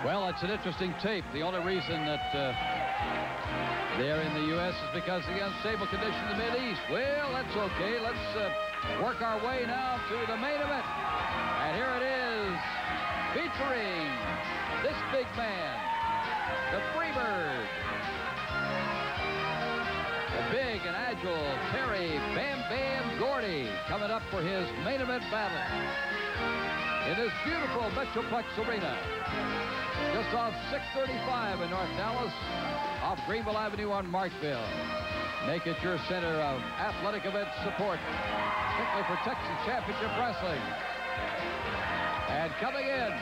Well, it's an interesting tape. The only reason that they're in the U.S. is because of the unstable condition in the Mideast. Well, that's okay. Let's work our way now to the main event. And here it is, featuring this big man, the Freebird. The big and agile Terry Bam Bam Gordy coming up for his main event battle in this beautiful Metroplex Arena. Just off 635 in North Dallas, off Greenville Avenue on Markville. Make it your center of athletic event support, strictly for Texas Championship Wrestling. And coming in,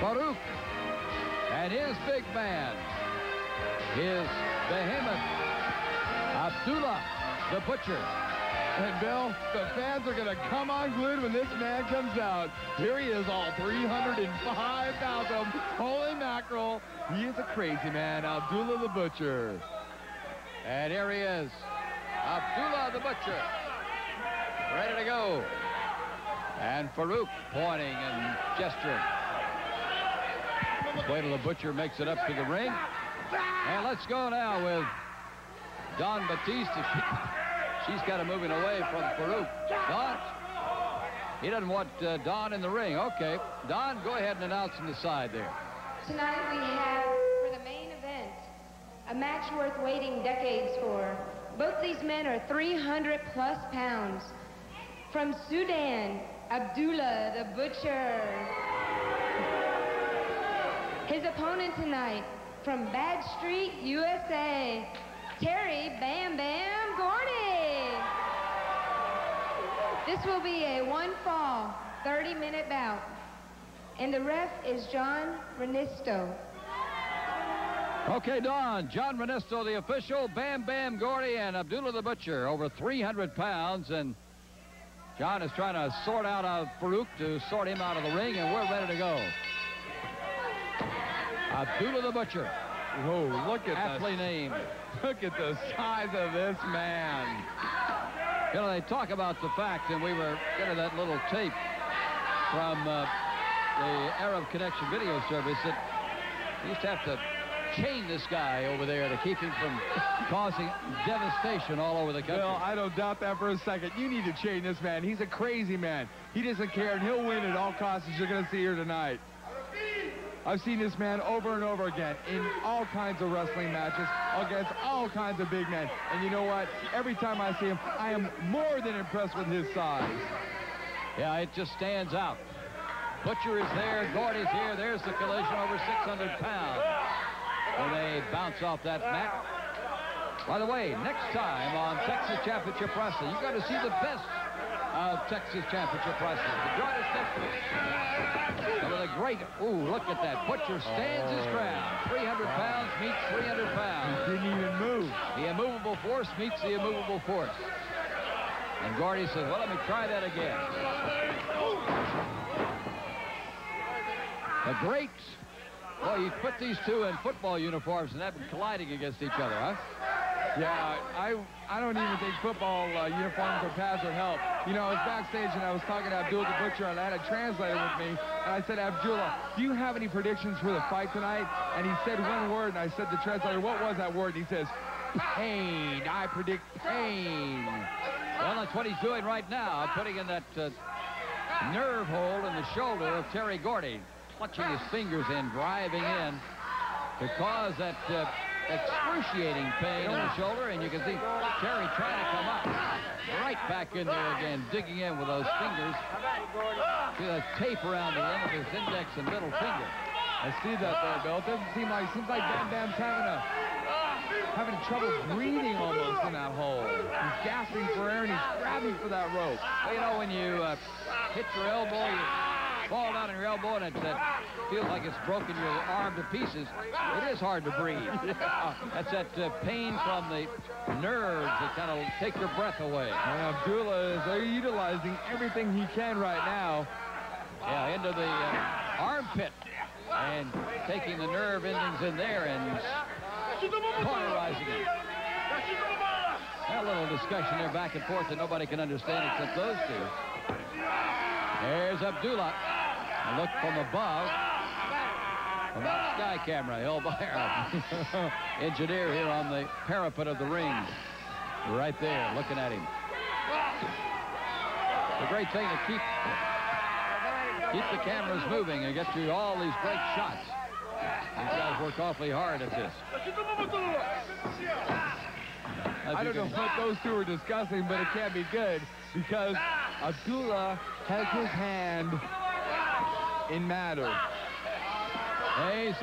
Farouk and his big man, his behemoth, Abdullah, the Butcher. And Bill, the fans are going to come unglued when this man comes out. Here he is, all 305 pounds of holy mackerel. He is a crazy man, Abdullah the Butcher. And here he is, Abdullah the Butcher, ready to go. And Farouk pointing and gesturing. Wait till the Butcher makes it up to the ring. And let's go now with Don Batista. She's got him moving away from Farouk. Don? He doesn't want Don in the ring. Okay. Don, go ahead and announce and decide there. Tonight we have, for the main event, a match worth waiting decades for. Both these men are 300-plus pounds. From Sudan, Abdullah the Butcher. His opponent tonight, from Bad Street, USA, Terry Bam Bam Gordy. This will be a one-fall, 30-minute bout. And the ref is John Renisto. Okay, Don. John Renisto, the official. Bam Bam Gordy and Abdullah the Butcher, over 300 pounds. And John is trying to sort out Farouk to sort him out of the ring, and we're ready to go. Abdullah the Butcher. Whoa, look at aptly named. Look at the size of this man. You know, they talk about the fact, and we were getting that little tape from the Arab Connection video service, that you used to have to chain this guy over there to keep him from causing devastation all over the country. Well, I don't doubt that for a second. You need to chain this man. He's a crazy man. He doesn't care, and he'll win at all costs, as you're going to see here tonight. I've seen this man over and over again in all kinds of wrestling matches against all kinds of big men. And you know what? Every time I see him, I am more than impressed with his size. Yeah, it just stands out. Butcher is there, Gordy's here. There's the collision, over 600 pounds. And they bounce off that mat. By the way, next time on Texas Championship Wrestling, you've got to see the best of Texas Championship Wrestling. Join us next week. Some of the great, ooh, look at that. Butcher stands his ground. 300 pounds meets 300 pounds. He didn't even move. The immovable force meets the immovable force. And Gordy says, well, let me try that again. The great, well, you put these two in football uniforms and have them colliding against each other, huh? Yeah, I don't even think football uniforms or pads would help. You know, I was backstage and I was talking to Abdullah the Butcher, and I had a translator with me, and I said, Abdullah, do you have any predictions for the fight tonight? And he said one word, and I said to the translator, what was that word? And he says, pain. I predict pain. Well, that's what he's doing right now, putting in that nerve hold in the shoulder of Terry Gordy, clutching his fingers in, driving in to cause that excruciating pain in the shoulder, and you can see Terry trying to come up. Right back in there again, digging in with those fingers. See that tape around the end of his index and middle finger. I see that there, Bill. It doesn't seem like, seems like Bam Bam's having trouble breathing almost in that hole. He's gasping for air, and he's grabbing for that rope. Well, you know, when you hit your elbow, you fall down on your elbow, and it feels like it's broken your arm to pieces. It is hard to breathe. Yeah. That's that pain from the nerves that kind of take your breath away. And Abdullah is utilizing everything he can right now. Yeah, into the armpit, and taking the nerve endings in there and cauterizing it. A little discussion there back and forth that nobody can understand except those two. There's Abdullah. A look from above. From that sky camera held by our engineer here on the parapet of the ring. Right there, looking at him. It's a great thing to keep the cameras moving and get you all these great shots. These guys work awfully hard at this. I don't know what those two are discussing, but it can't be good because Abdullah has his hand in matter. He's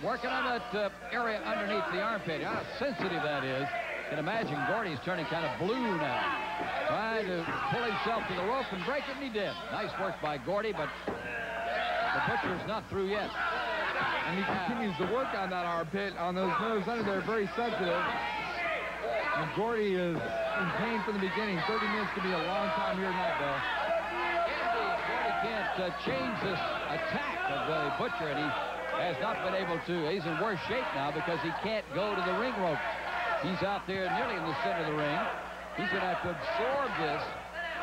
working on that area underneath the armpit. How sensitive that is. You can imagine Gordy's turning kind of blue now. Trying to pull himself to the rope and break it, and he did. Nice work by Gordy, but the Butcher's not through yet. And he continues to work on that armpit, on those nerves under there, very sensitive. And Gordy is in pain from the beginning. 30 minutes could be a long time here tonight, though. Gordy can't change this attack of the Butcher, and he has not been able to. He's in worse shape now because he can't go to the ring rope. He's out there nearly in the center of the ring. He's going to have to absorb this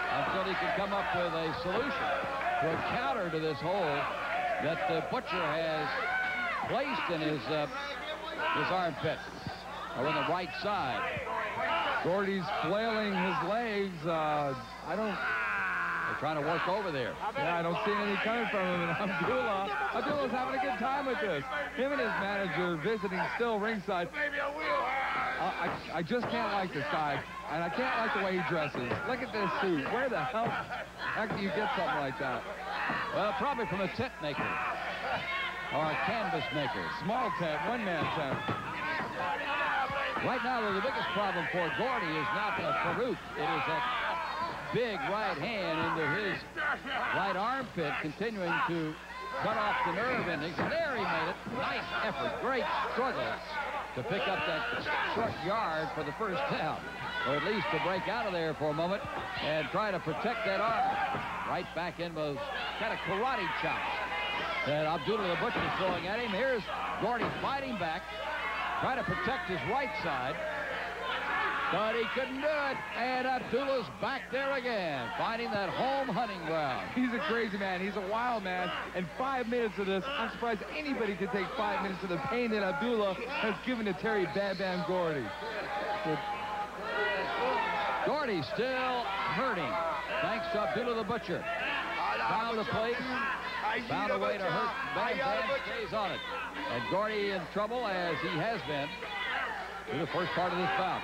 until he can come up with a solution to a counter to this hole that the Butcher has placed in his armpit, or on the right side. Gordy's flailing his legs. They're trying to work over there. Yeah, I don't see anything coming from him. And Abdullah's having a good time with this. Him and his manager visiting still ringside. I just can't like this guy, and I can't like the way he dresses. Look at this suit. Where the hell do you get something like that? Well, probably from a tent maker or a canvas maker. Small tent, one-man tent. Right now, the biggest problem for Gordy is not Farouk. It is that big right hand into his right armpit, continuing to cut off the nerve endings. And there he made it. Nice effort. Great struggle to pick up that short yard for the first down, or at least to break out of there for a moment and try to protect that arm. Right back in those kind of karate chops that Abdullah the Butcher is throwing at him. Here's Gordy fighting back, trying to protect his right side, but he couldn't do it. And Abdullah's back there again, finding that home hunting ground. He's a crazy man. He's a wild man. And 5 minutes of this, I'm surprised anybody could take 5 minutes of the pain that Abdullah has given to Terry Bam Bam Gordy. Gordy still hurting, thanks to Abdullah the Butcher. Found the place, found a way to hurt Bam Bam, stays on it. And Gordy in trouble, as he has been through the first part of this bout.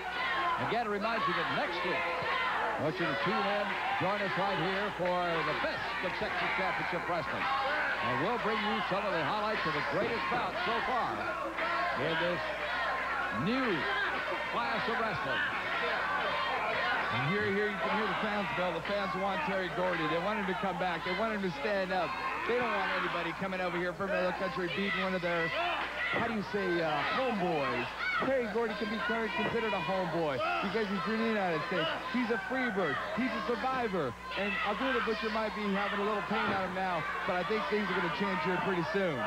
Again, it reminds you that next week, I want you to tune in, join us right here for the best of Texas Championship Wrestling. And we'll bring you some of the highlights of the greatest bout so far in this new class of wrestling. And here you can hear the fans, Bill. The fans want Terry Gordy. They want him to come back. They want him to stand up. They don't want anybody coming over here from another country beating one of their, how do you say, homeboys. Terry Gordy can be considered a homeboy because he's from the United States. He's a free bird. He's a survivor. And Abdullah the Butcher might be having a little pain on him now, but I think things are going to change here pretty soon.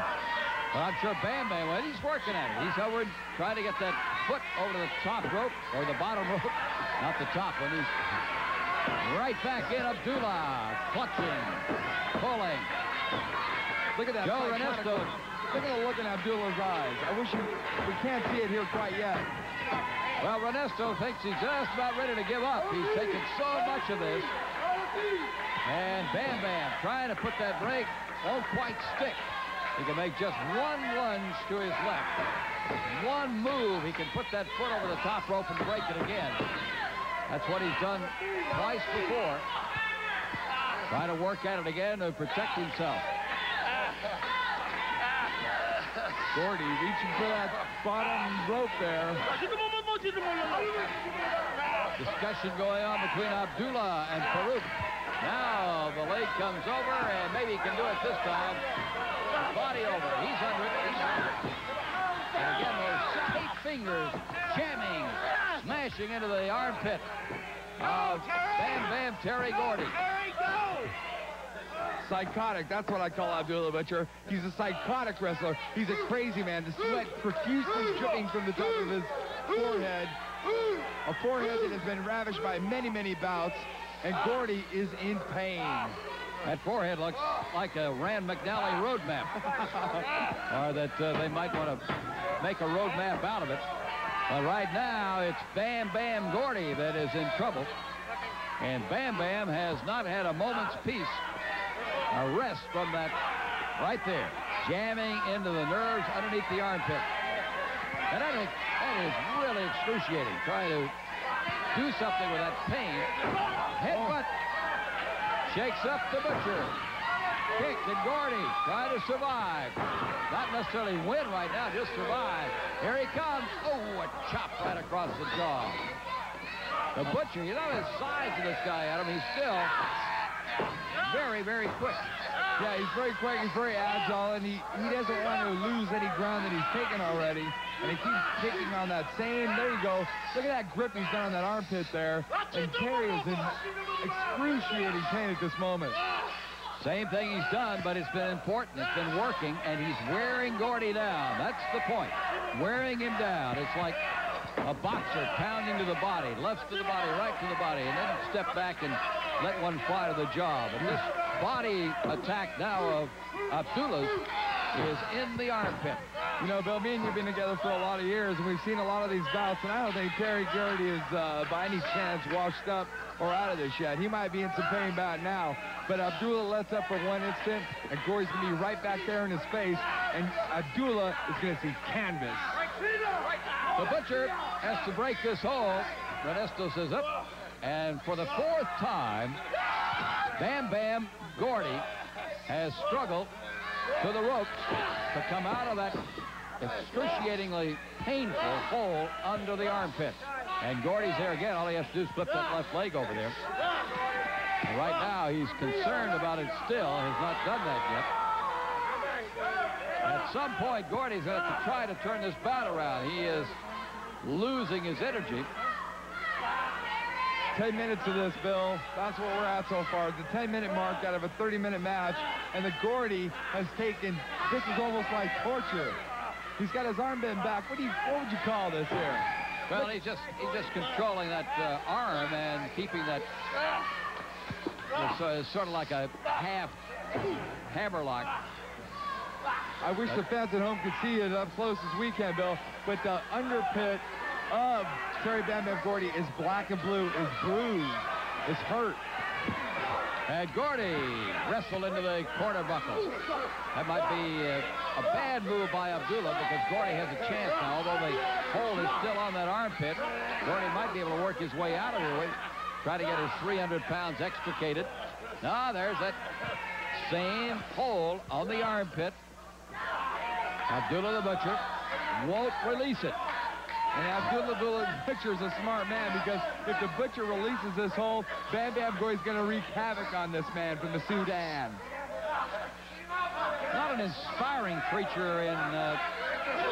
Well, I'm sure Bam Bam, well, he's working at it. He's over trying to get that foot over to the top rope, or the bottom rope, not the top one. He's right back in. Abdullah clutching, pulling. Look at that. Joe Ernesto. Look at the look in Abdullah's eyes. I wish we can't see it here quite yet. Well, Ernesto thinks he's just about ready to give up. He's taken so much of this. And Bam Bam trying to put that break, won't quite stick. He can make just one lunge to his left. One move, he can put that foot over the top rope and break it again. That's what he's done twice before. Trying to work at it again to protect himself. Gordy reaching for that bottom rope there. Discussion going on between Abdullah and Farouk. Now the leg comes over, and maybe he can do it this time. Body over. He's under it. He's under it. And again, those 8 fingers jamming, smashing into the armpit of Bam Bam Terry Gordy. Psychotic. That's what I call Abdullah Butcher. He's a psychotic wrestler. He's a crazy man. The sweat profusely dripping from the top of his forehead. A forehead that has been ravished by many, many bouts. And Gordy is in pain. That forehead looks like a Rand McNally road map. Or that they might want to make a road map out of it. But right now, it's Bam Bam Gordy that is in trouble. And Bam Bam has not had a moment's peace. A rest from that right there. Jamming into the nerves underneath the armpit. And that is really excruciating. Trying to do something with that pain. Headbutt. Shakes up the Butcher. Kick, and Gordy trying to survive. Not necessarily win right now, just survive. Here he comes. Oh, a chop right across the jaw. The Butcher, you know his size of this guy, Adam. He's still very, very quick. Yeah, he's very quick, he's very agile, and he doesn't want to lose any ground that he's taken already. And he keeps kicking on that same, there you go. Look at that grip he's done on that armpit there. And Terry is in excruciating pain at this moment. Same thing he's done, but it's been important. It's been working, and he's wearing Gordy down. That's the point. Wearing him down. It's like a boxer pounding to the body, left to the body, right to the body, and then step back and let one fly to the jaw. But this body attack now of Abdullah's is in the armpit. You know, Bill, me and you have been together for a lot of years, and we've seen a lot of these bouts, and I don't think Terry Gordy is by any chance washed up or out of this yet. He might be in some pain about now, but Abdullah lets up for one instant, and Gordy's going to be right back there in his face, and Abdullah is going to see canvas. The Butcher has to break this hold. Renesto says up, and for the fourth time, Bam Bam Gordy has struggled to the ropes to come out of that excruciatingly painful hole under the armpit. And Gordy's there again. All he has to do is flip that left leg over there. And right now, he's concerned about it still. Has not done that yet. At some point, Gordy's going to have to try to turn this bout around. He is losing his energy. 10 minutes of this, Bill. That's what we're at so far. The 10-minute mark out of a 30-minute match, and the Gordy has taken, this is almost like torture. He's got his arm bent back. What would you call this here? Well, he's just controlling that arm and keeping that. It's sort of like a half hammerlock. I wish the fans at home could see it up close as we can, Bill. But the underpit of Terry Bam Bam Gordy is black and blue, is bruised, is hurt. And Gordy wrestled into the corner buckle. That might be a bad move by Abdullah because Gordy has a chance now. Although the hold is still on that armpit, Gordy might be able to work his way out of it. Try to get his 300 pounds extricated. Now there's that same hold on the armpit. Abdullah the Butcher won't release it. And Abdullah the Butcher is a smart man because if the Butcher releases this hold, Bam Bam Gordy's going to wreak havoc on this man from the Sudan. Not an inspiring creature in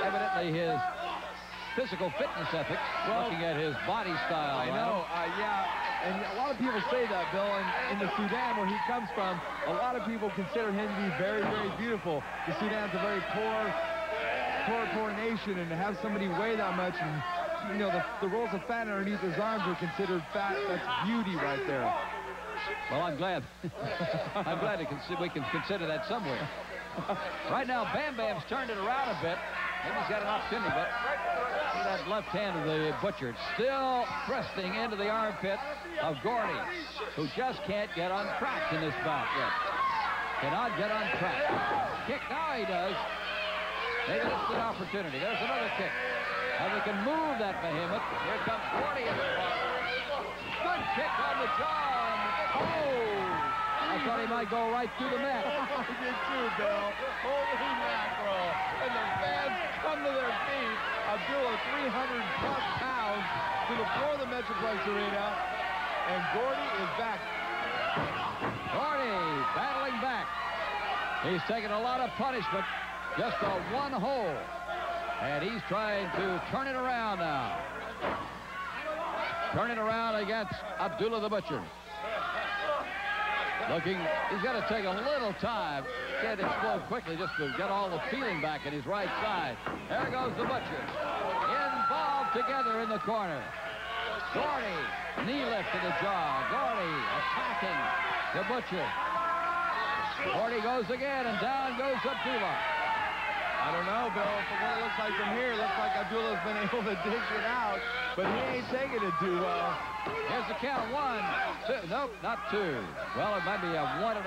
evidently his physical fitness ethics, looking at his body style. I know, yeah, and a lot of people say that, Bill, and in the Sudan where he comes from, a lot of people consider him to be very, very beautiful. The Sudan's a very poor nation, and to have somebody weigh that much, and you know the rolls of fat underneath his arms are considered fat. That's beauty right there. Well, I'm glad. I'm glad we can consider that somewhere. Right now, Bam Bam's turned it around a bit. Maybe he's got an opportunity, but see that left hand of the Butcher. It's still thrusting into the armpit of Gordy, who just can't get untracked in this bout yet. Cannot get untracked. Kick, now he does. Maybe this is an opportunity. There's another kick. Now they can move that behemoth. Here comes Gordy in the front. Good kick on the jaw. Oh! I thought he might go right through the mat. I did too, Bill. Holy mackerel. And the fans come to their feet. Abdullah, 300-plus pounds to the floor of the Metroplex Arena. And Gordy is back. Gordy battling back. He's taken a lot of punishment. Just a one hole. And he's trying to turn it around now. Turn it around against Abdullah the Butcher. Looking, he's got to take a little time. Can't explode quickly just to get all the feeling back in his right side. There goes the Butcher. Involved together in the corner. Gordy, knee lift to the jaw. Gordy attacking the Butcher. Gordy goes again, and down goes Abdullah. I don't know, Bill. From what it looks like from here, it looks like Abdullah's been able to dish it out, but he ain't taking it too well. Here's the count. 1, 2. Nope, not 2. Well, it might be a 1.5.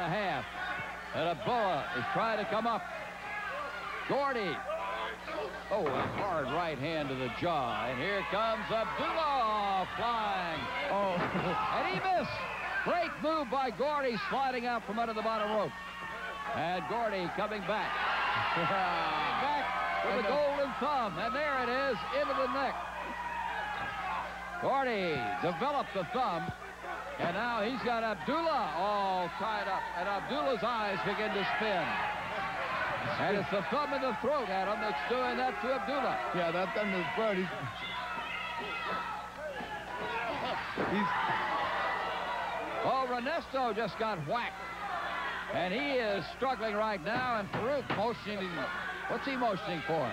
And Abdullah is trying to come up. Gordy. Oh, a hard right hand to the jaw. And here comes Abdullah flying. Oh. And he missed. Great move by Gordy, sliding out from under the bottom rope. And Gordy coming back. Back with the golden thumb. And there it is, into the neck. Gordy developed the thumb. And now he's got Abdullah all tied up. And Abdullah's eyes begin to spin. And it's the thumb in the throat, Adam, that's doing that to Abdullah. Yeah, that thumb in the throat. Oh, Ernesto just got whacked. And he is struggling right now. And Farouk motioning. What's he motioning for?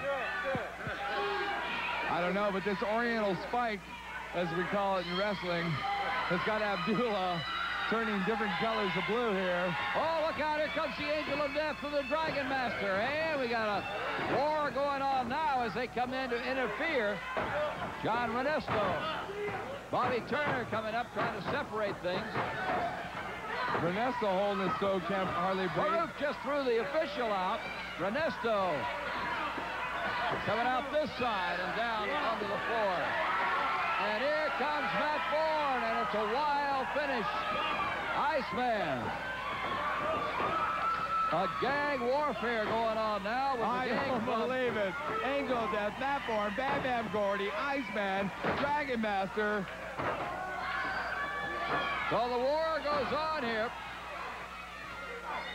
I don't know, but this Oriental spike, as we call it in wrestling, has got Abdullah turning different colors of blue here. Oh, look out. Here comes the Angel of Death from the Dragon Master. And we got a war going on now as they come in to interfere. John Ernesto. Bobby Turner coming up trying to separate things. Ernesto holding it so can't hardly break. Farouk just threw the official out. Ernesto coming out this side and down onto the floor. And here comes Matt Bourne, and it's a wild finish. Iceman. A gang warfare going on now. With I don't believe it. Angel of Death, Matt Bourne, Bam Bam Gordy, Iceman, Dragon Master. So the war goes on here.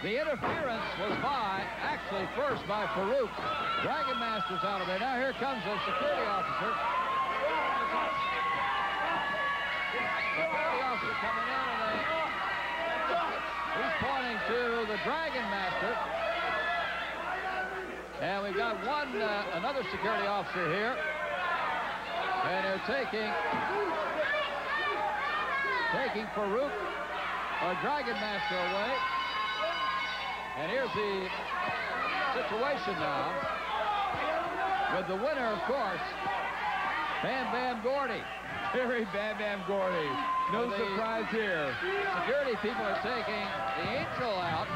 The interference was actually first by Farouk. Dragon Master's out of there. Now here comes a security officer. Security officer coming in, and he's pointing to the Dragon Master. And we've got another security officer here. And they're taking Farouk, or Dragon Master, away. And here's the situation now. With the winner, of course, Bam Bam Gordy. Very Bam Bam Gordy. No surprise here. Security people are taking the Angel out.